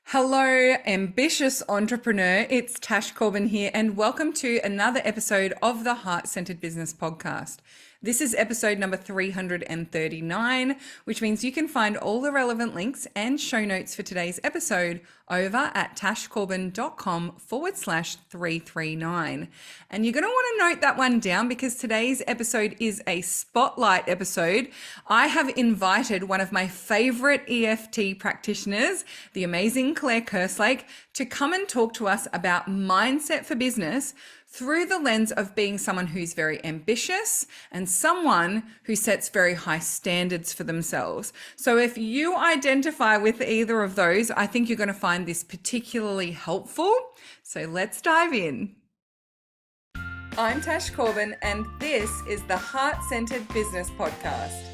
Hello, ambitious entrepreneur. It's Tash Corbin here, and welcome to another episode of the Heart Centered Business Podcast. This is episode number 339, which means you can find all the relevant links and show notes for today's episode over at tashcorbin.com/339. And you're going to want to note that one down because today's episode is a spotlight episode. I have invited one of my favorite EFT practitioners, the amazing Claire Kerslake, to come and talk to us about mindset for business through the lens of being someone who's very ambitious and someone who sets very high standards for themselves. So if you identify with either of those, I think you're going to find this particularly helpful. So let's dive in. I'm Tash Corbin, and this is the Heart Centered Business Podcast.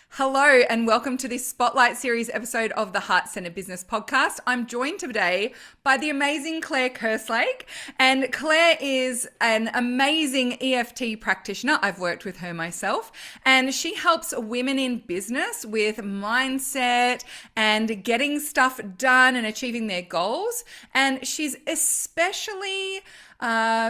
Hello and welcome to this Spotlight Series episode of the Heart Centered Business Podcast. I'm joined today by the amazing Claire Kerslake, and Claire is an amazing EFT practitioner. I've worked with her myself, and she helps women in business with mindset and getting stuff done and achieving their goals. And she's especially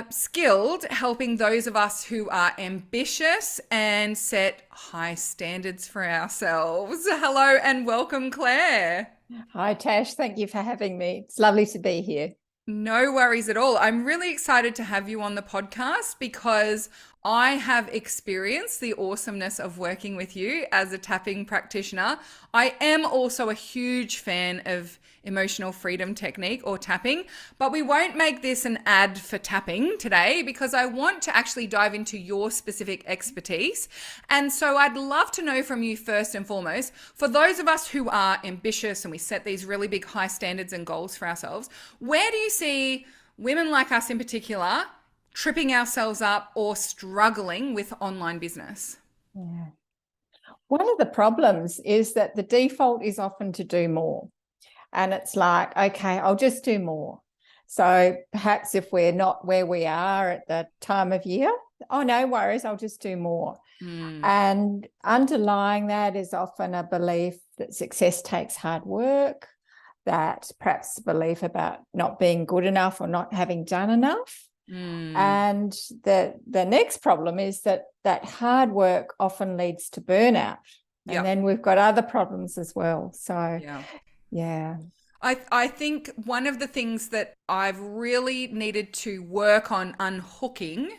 skilled helping those of us who are ambitious and set high standards for ourselves. Hello and welcome, Claire. Hi, Tash. Thank you for having me. It's lovely to be here. No worries at all. I'm really excited to have you on the podcast because I have experienced the awesomeness of working with you as a tapping practitioner. I am also a huge fan of emotional freedom technique or tapping, but we won't make this an ad for tapping today because I want to actually dive into your specific expertise. And so I'd love to know from you first and foremost, for those of us who are ambitious and we set these really big high standards and goals for ourselves, where do you see women like us in particular tripping ourselves up or struggling with online business? Yeah. One of the problems is that the default is often to do more. And it's like, okay, I'll just do more. So perhaps if we're not where we are at the time of year, oh, no worries, I'll just do more. And underlying that is often a belief that success takes hard work, that perhaps a belief about not being good enough or not having done enough. And the next problem is that hard work often leads to burnout. And then we've got other problems as well. So yeah. I think one of the things that I've really needed to work on unhooking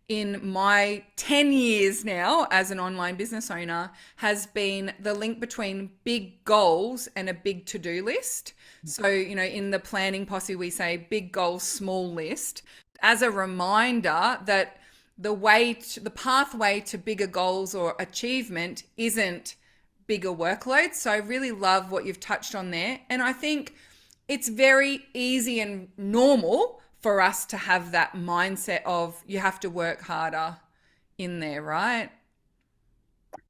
in my 10 years now as an online business owner has been the link between big goals and a big to-do list. So, in the planning posse, we say big goals, small list, as a reminder that the pathway to bigger goals or achievement isn't bigger workloads. So I really love what you've touched on there. And I think it's very easy and normal for us to have that mindset of you have to work harder in there, right?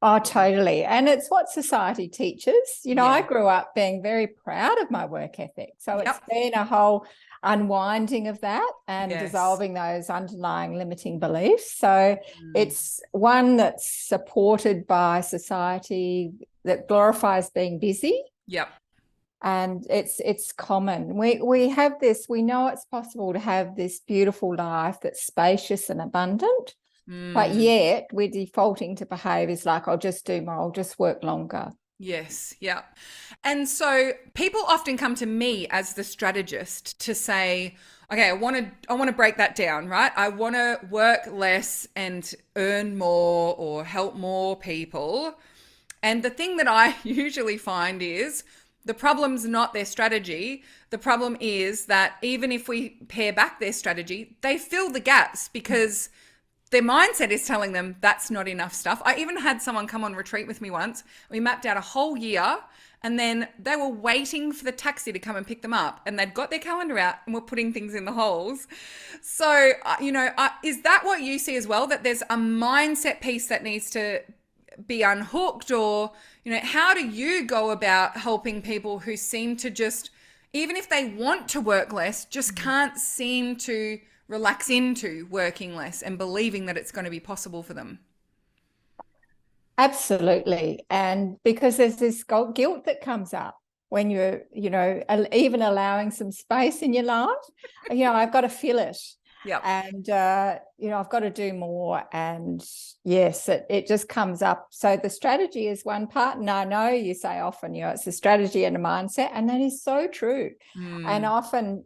Oh, totally. And it's what society teaches. I grew up being very proud of my work ethic. So it's been a whole unwinding of that and dissolving those underlying limiting beliefs. So it's one that's supported by society that glorifies being busy. And it's common. We have this, we know it's possible to have this beautiful life that's spacious and abundant, but yet we're defaulting to behaviors like I'll just do more, I'll just work longer. Yes. Yeah. And so people often come to me as the strategist to say, okay, I want to break that down, right? I want to work less and earn more or help more people. And the thing that I usually find is the problem's not their strategy. The problem is that even if we pare back their strategy, they fill the gaps because their mindset is telling them that's not enough stuff. I even had someone come on retreat with me once. We mapped out a whole year and then they were waiting for the taxi to come and pick them up and they'd got their calendar out and were putting things in the holes. So, is that what you see as well? That there's a mindset piece that needs to be unhooked, or, how do you go about helping people who seem to just, even if they want to work less, just can't seem to relax into working less and believing that it's going to be possible for them? Absolutely. And because there's this guilt that comes up. when you're, even allowing some space in your life. I've got to feel it. Yep. And, I've got to do more. And yes, it just comes up. So the strategy is one part. And I know you say often, it's a strategy and a mindset. And that is so true. And often,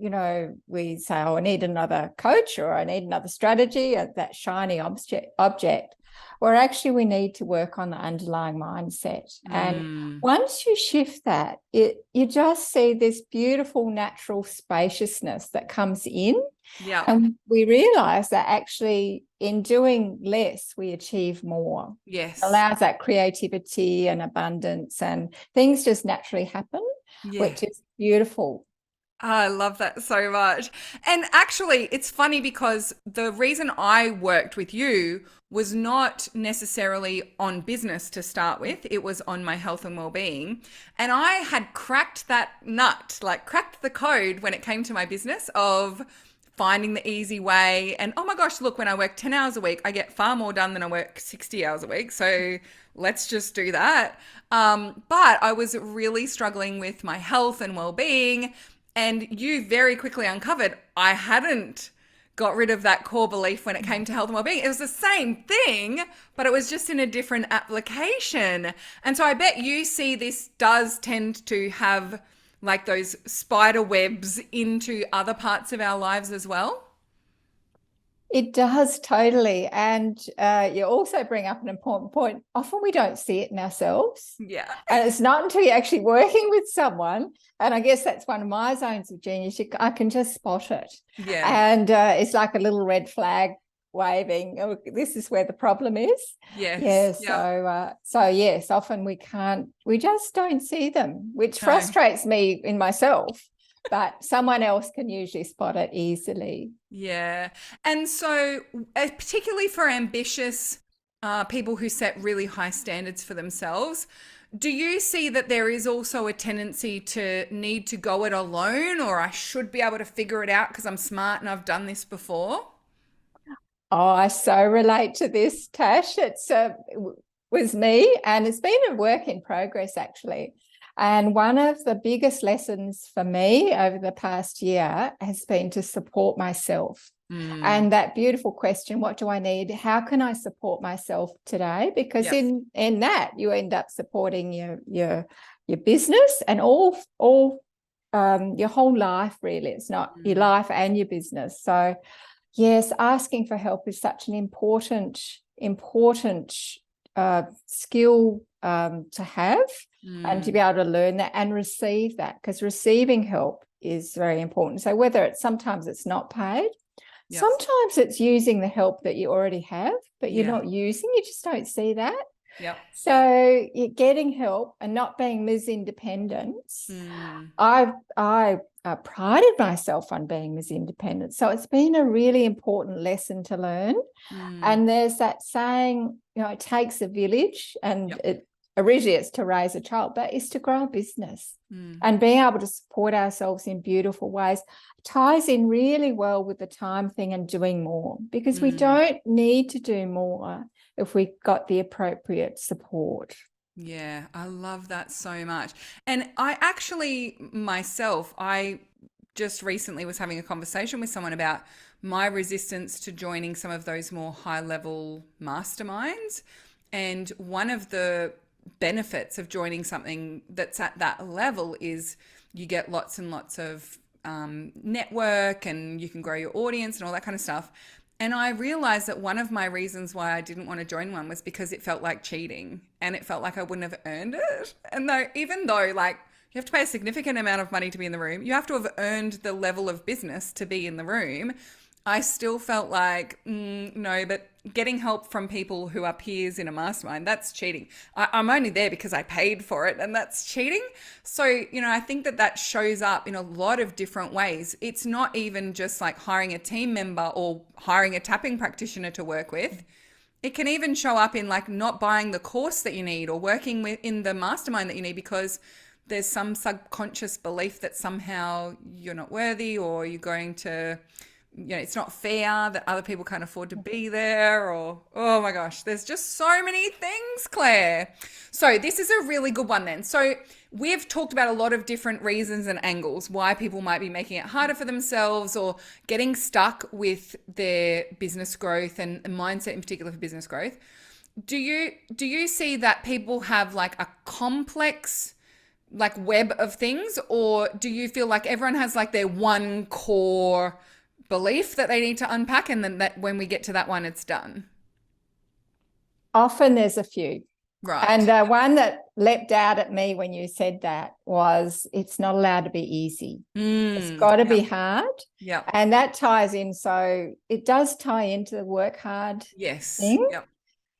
we say, oh, I need another coach or I need another strategy, that shiny object. Where actually we need to work on the underlying mindset. And once you shift that, you just see this beautiful natural spaciousness that comes in. Yeah. And we realize that actually in doing less, we achieve more. Yes. It allows that creativity and abundance, and things just naturally happen, which is beautiful. I love that so much. And actually, it's funny because the reason I worked with you was not necessarily on business to start with. It was on my health and well-being. And I had cracked that nut, like cracked the code when it came to my business of finding the easy way. And oh my gosh, look, when I work 10 hours a week, I get far more done than I work 60 hours a week. So let's just do that. But I was really struggling with my health and well-being. And you very quickly uncovered I hadn't got rid of that core belief when it came to health and well-being. It was the same thing, but it was just in a different application. And so I bet you see this does tend to have like those spider webs into other parts of our lives as well. It does, totally. And you also bring up an important point. Often we don't see it in ourselves. Yeah. And it's not until you're actually working with someone. And I guess that's one of my zones of genius. I can just spot it. Yeah. And it's like a little red flag waving. Oh, this is where the problem is. Yes. Yeah. So yes, often we just don't see them, which frustrates me in myself. But someone else can usually spot it easily. Yeah. And so particularly for ambitious people who set really high standards for themselves, do you see that there is also a tendency to need to go it alone, or I should be able to figure it out because I'm smart and I've done this before? Oh, I so relate to this, Tash. Was me, and it's been a work in progress, actually. And one of the biggest lessons for me over the past year has been to support myself. And that beautiful question, what do I need? How can I support myself today? Because in that you end up supporting your business and all your whole life, really. It's not your life and your business. So yes, asking for help is such an important skill to have. And to be able to learn that and receive that, because receiving help is very important. So whether sometimes it's not paid, sometimes it's using the help that you already have, but you're not using, you just don't see that. Yep. So you're getting help and not being Ms. Independence. I prided myself on being Ms. Independence. So it's been a really important lesson to learn. And there's that saying, it takes a village, and originally it's to raise a child, but it's to grow a business. And being able to support ourselves in beautiful ways ties in really well with the time thing and doing more, because we don't need to do more if we got the appropriate support. Yeah, I love that so much. And I actually myself, I just recently was having a conversation with someone about my resistance to joining some of those more high level masterminds. And one of the benefits of joining something that's at that level is you get lots and lots of network, and you can grow your audience and all that kind of stuff. And I realized that one of my reasons why I didn't want to join one was because it felt like cheating, and it felt like I wouldn't have earned it. And even though like you have to pay a significant amount of money to be in the room, you have to have earned the level of business to be in the room, I still felt like, no, but getting help from people who are peers in a mastermind, that's cheating. I'm only there because I paid for it, and that's cheating. So, I think that shows up in a lot of different ways. It's not even just like hiring a team member or hiring a tapping practitioner to work with. It can even show up in like not buying the course that you need, or working in the mastermind that you need because there's some subconscious belief that somehow you're not worthy, or you're going to it's not fair that other people can't afford to be there, or, oh my gosh, there's just so many things, Claire. So this is a really good one then. So we've talked about a lot of different reasons and angles why people might be making it harder for themselves or getting stuck with their business growth and mindset in particular for business growth. Do you see that people have like a complex like web of things, or do you feel like everyone has like their one core belief that they need to unpack, and then that when we get to that one, it's done? Often there's a few. Right. And one that leapt out at me when you said that was, it's not allowed to be easy. It's got to be hard. Yeah. And that ties in. So it does tie into the work hard Yes. thing. Yep.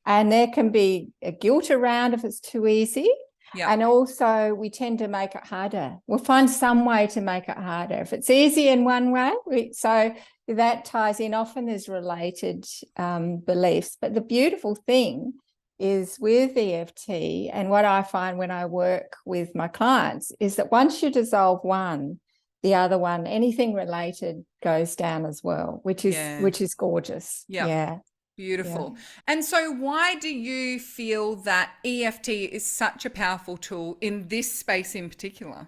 And there can be a guilt around if it's too easy. Yeah. And also we tend to make it harder. We'll find some way to make it harder. If it's easy in one way, so that ties in. Often there's related beliefs. But the beautiful thing is with EFT, and what I find when I work with my clients, is that once you dissolve one, the other one, anything related goes down as well, which is gorgeous. Yeah. Yeah. Beautiful. Yeah. And so why do you feel that EFT is such a powerful tool in this space in particular?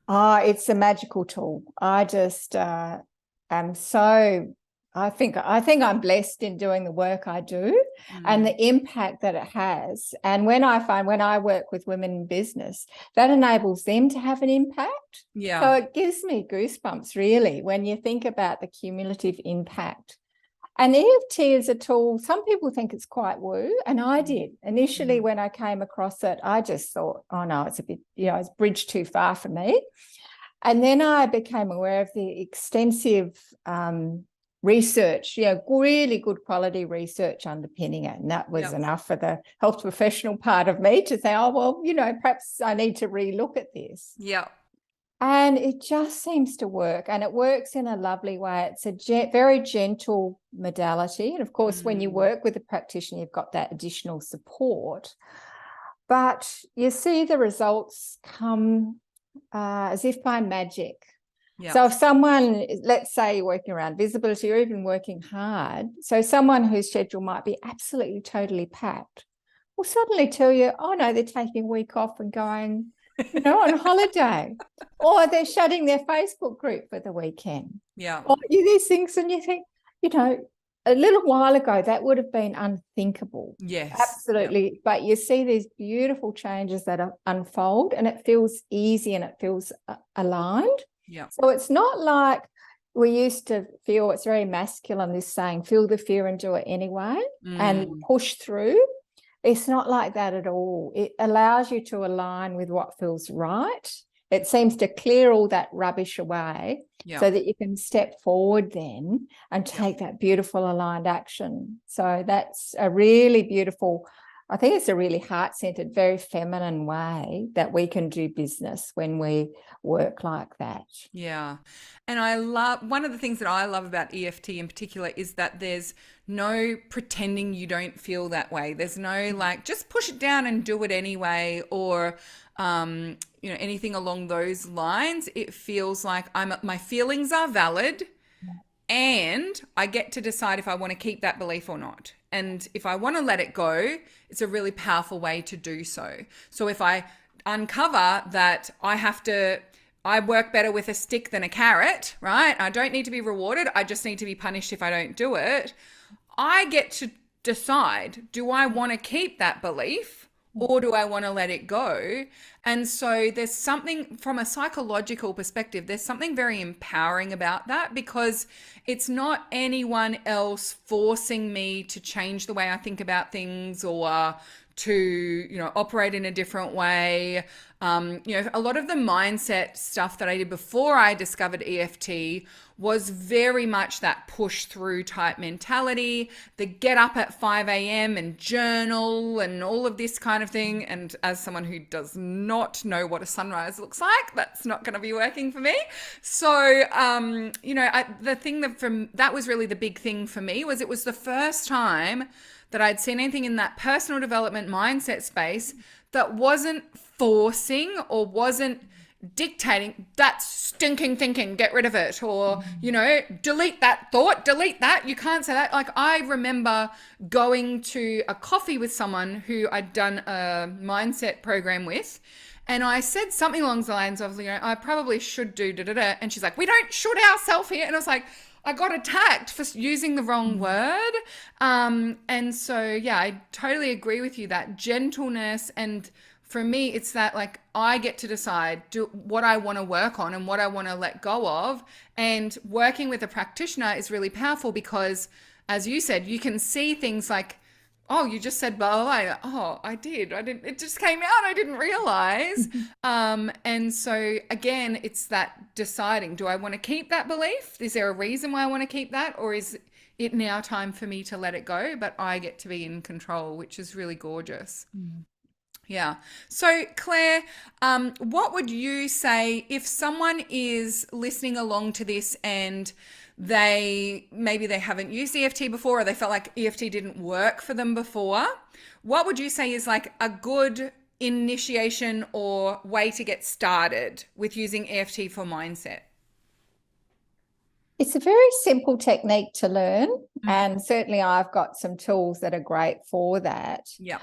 It's a magical tool. I just am so, I think I'm blessed in doing the work I do and the impact that it has. And when I work with women in business, that enables them to have an impact. Yeah. So it gives me goosebumps really when you think about the cumulative impact. And EFT is a tool, some people think it's quite woo, and I did. Initially, when I came across it, I just thought, oh no, it's a bit, it's bridged too far for me. And then I became aware of the extensive research, really good quality research underpinning it. And that was enough for the health professional part of me to say, oh, well, perhaps I need to relook at this. Yeah. And it just seems to work, and it works in a lovely way. It's a very gentle modality. And of course, when you work with a practitioner, you've got that additional support. But you see the results come as if by magic. Yep. So if someone, let's say you're working around visibility or even working hard, so someone whose schedule might be absolutely totally packed will suddenly tell you, oh no, they're taking a week off and going on holiday, or they're shutting their Facebook group for the weekend. Yeah. Or these things, and you think, a little while ago that would have been unthinkable. Yes. Absolutely. Yep. But you see these beautiful changes that unfold, and it feels easy and it feels aligned. Yeah. So it's not like we used to feel, it's very masculine, this saying, feel the fear and do it anyway, and push through. It's not like that at all. It allows you to align with what feels right. It seems to clear all that rubbish away so that you can step forward then and take that beautiful aligned action. So that's a really beautiful, I think it's a really heart-centered, very feminine way that we can do business when we work like that. Yeah. And one of the things that I love about EFT in particular is that there's no pretending you don't feel that way. There's no like, just push it down and do it anyway, or, anything along those lines. It feels like my feelings are valid and I get to decide if I want to keep that belief or not. And if I want to let it go, it's a really powerful way to do so. So if I uncover that I work better with a stick than a carrot, right? I don't need to be rewarded. I just need to be punished if I don't do it. I get to decide, do I want to keep that belief or do I want to let it go? And so there's something from a psychological perspective, there's something very empowering about that, because it's not anyone else forcing me to change the way I think about things or to, operate in a different way. A lot of the mindset stuff that I did before I discovered EFT was very much that push through type mentality, the get up at 5 a.m. and journal and all of this kind of thing. And as someone who does not know what a sunrise looks like, that's not going to be working for me. So, the thing that was really the big thing for me was it was the first time that I'd seen anything in that personal development mindset space that wasn't forcing or wasn't, dictating that's stinking thinking, get rid of it, or delete that thought, delete that, you can't say that. Like, I remember going to a coffee with someone who I'd done a mindset program with, and I said something along the lines of, I probably should do da da da, and she's like, we don't should ourselves here. And I was like, I got attacked for using the wrong word. And so, yeah, I totally agree with you, that gentleness. And for me, it's that, like, I get to decide what I want to work on and what I want to let go of. And working with a practitioner is really powerful because, as you said, you can see things like, oh, you just said blah, blah, blah. Oh, I did. I didn't. It just came out. I didn't realize. And so again, it's that deciding, do I want to keep that belief? Is there a reason why I want to keep that? Or is it now time for me to let it go? But I get to be in control, which is really gorgeous. Yeah. So Claire, what would you say if someone is listening along to this and maybe they haven't used EFT before, or they felt like EFT didn't work for them before? What would you say is like a good initiation or way to get started with using EFT for mindset? It's a very simple technique to learn, and certainly I've got some tools that are great for that. Yeah.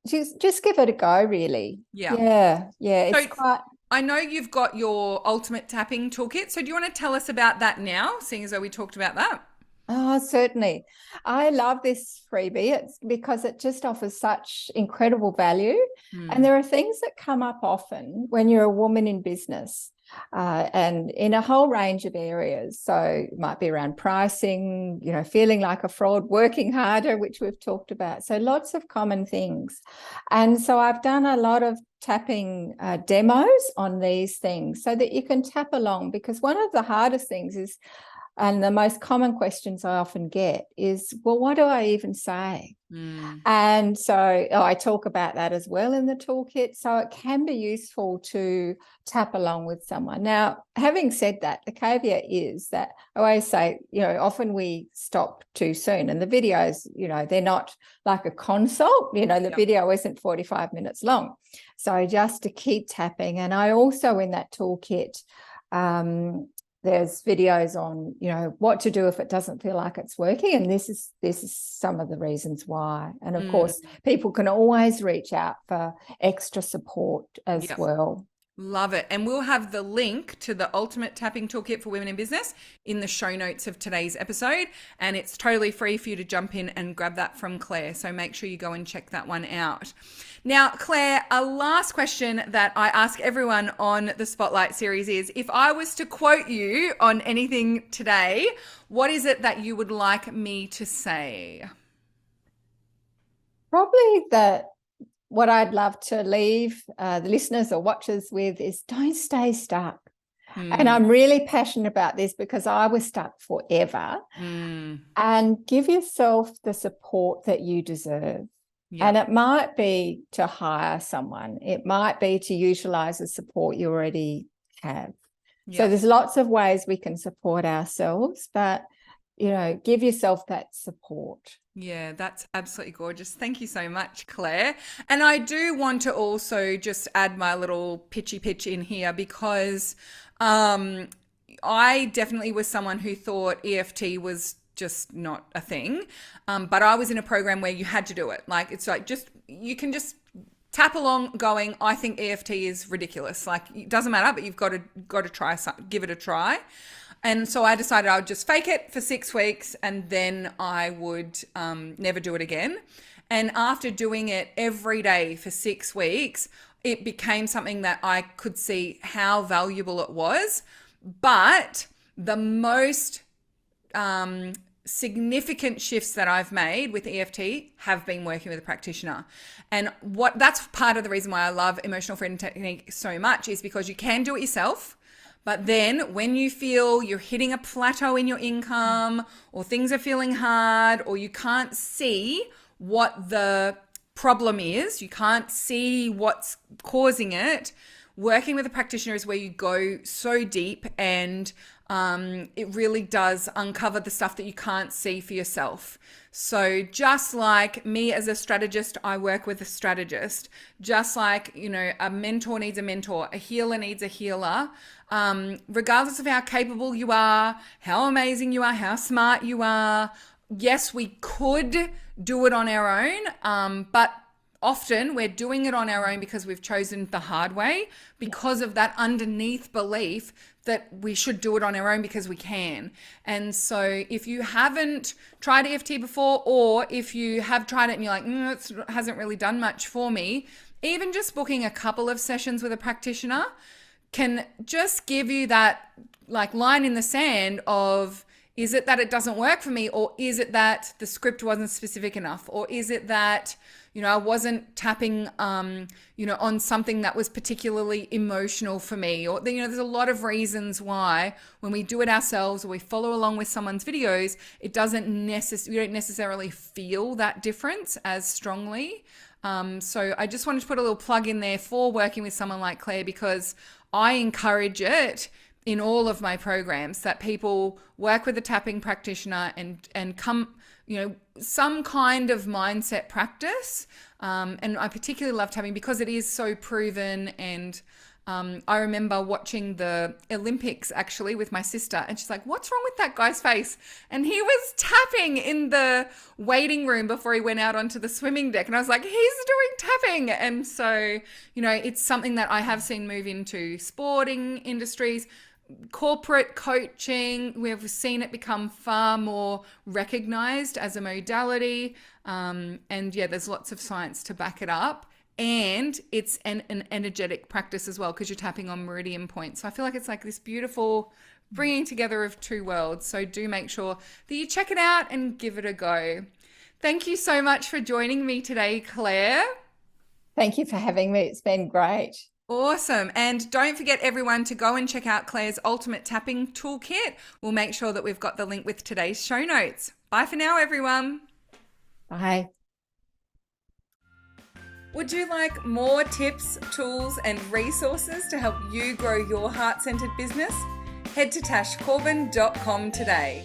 Just give it a go, really. Yeah. It's So quite. I know you've got your ultimate tapping toolkit. So do you want to tell us about that now, seeing as though we talked about that? Oh, certainly. I love this freebie. It's because it just offers such incredible value. And there are things that come up often when you're a woman in business, and in a whole range of areas. So it might be around pricing, feeling like a fraud, working harder, which we've talked about. So lots of common things. And so I've done a lot of tapping demos on these things so that you can tap along, because one of the hardest things is, and the most common questions I often get is, well, what do I even say? And so I talk about that as well in the toolkit. So it can be useful to tap along with someone. Now, having said that, the caveat is that I always say, often we stop too soon, and the videos, they're not like a consult, the video isn't 45 minutes long. So just to keep tapping. And I also, in that toolkit, there's videos on, what to do if it doesn't feel like it's working. And this is some of the reasons why. And of course, people can always reach out for extra support as well. Love it. And we'll have the link to the Ultimate Tapping Toolkit for Women in Business in the show notes of today's episode. And it's totally free for you to jump in and grab that from Claire. So make sure you go and check that one out. Now, Claire, a last question that I ask everyone on the Spotlight series is, if I was to quote you on anything today, what is it that you would like me to say? Probably that what I'd love to leave the listeners or watchers with is, don't stay stuck. And I'm really passionate about this because I was stuck forever. And give yourself the support that you deserve. And it might be to hire someone. It might be to utilize the support you already have. So there's lots of ways we can support ourselves, but, give yourself that support. Yeah, that's absolutely gorgeous. Thank you so much, Claire. And I do want to also just add my little pitch in here, because I definitely was someone who thought EFT was just not a thing. But I was in a program where you had to do it. Like, it's like, you can just tap along going, I think EFT is ridiculous. Like, it doesn't matter, but you've got to try something, give it a try. And so I decided I would just fake it for 6 weeks, and then I would never do it again. And after doing it every day for 6 weeks, it became something that I could see how valuable it was. But the most significant shifts that I've made with EFT have been working with a practitioner. And that's part of the reason why I love emotional freedom technique so much, is because you can do it yourself. But then when you feel you're hitting a plateau in your income, or things are feeling hard, or you can't see what the problem is, you can't see what's causing it, working with a practitioner is where you go so deep and it really does uncover the stuff that you can't see for yourself. So just like me as a strategist, I work with a strategist. Just like, a mentor needs a mentor, a healer needs a healer. Regardless of how capable you are, how amazing you are, how smart you are, yes, we could do it on our own, but often we're doing it on our own because we've chosen the hard way, because of that underneath belief that we should do it on our own because we can. And so if you haven't tried EFT before, or if you have tried it and you're like, it hasn't really done much for me, even just booking a couple of sessions with a practitioner can just give you that like line in the sand of, is it that it doesn't work for me? Or is it that the script wasn't specific enough? Or is it that, I wasn't tapping, on something that was particularly emotional for me? Or, there's a lot of reasons why when we do it ourselves or we follow along with someone's videos, we don't necessarily feel that difference as strongly. So I just wanted to put a little plug in there for working with someone like Claire, because I encourage it in all of my programs, that people work with a tapping practitioner and come, some kind of mindset practice. And I particularly love tapping because it is so proven. And I remember watching the Olympics actually with my sister, and she's like, what's wrong with that guy's face? And he was tapping in the waiting room before he went out onto the swimming deck. And I was like, he's doing tapping. And so, it's something that I have seen move into sporting industries, corporate coaching. We've seen it become far more recognized as a modality. And yeah, there's lots of science to back it up. And it's an energetic practice as well, because you're tapping on meridian points. So I feel like it's like this beautiful bringing together of two worlds. So do make sure that you check it out and give it a go. Thank you so much for joining me today, Claire. Thank you for having me. It's been great. Awesome. And don't forget, everyone, to go and check out Claire's Ultimate Tapping Toolkit. We'll make sure that we've got the link with today's show notes. Bye for now, everyone. Bye. Would you like more tips, tools, and resources to help you grow your heart-centered business? Head to tashcorbin.com today.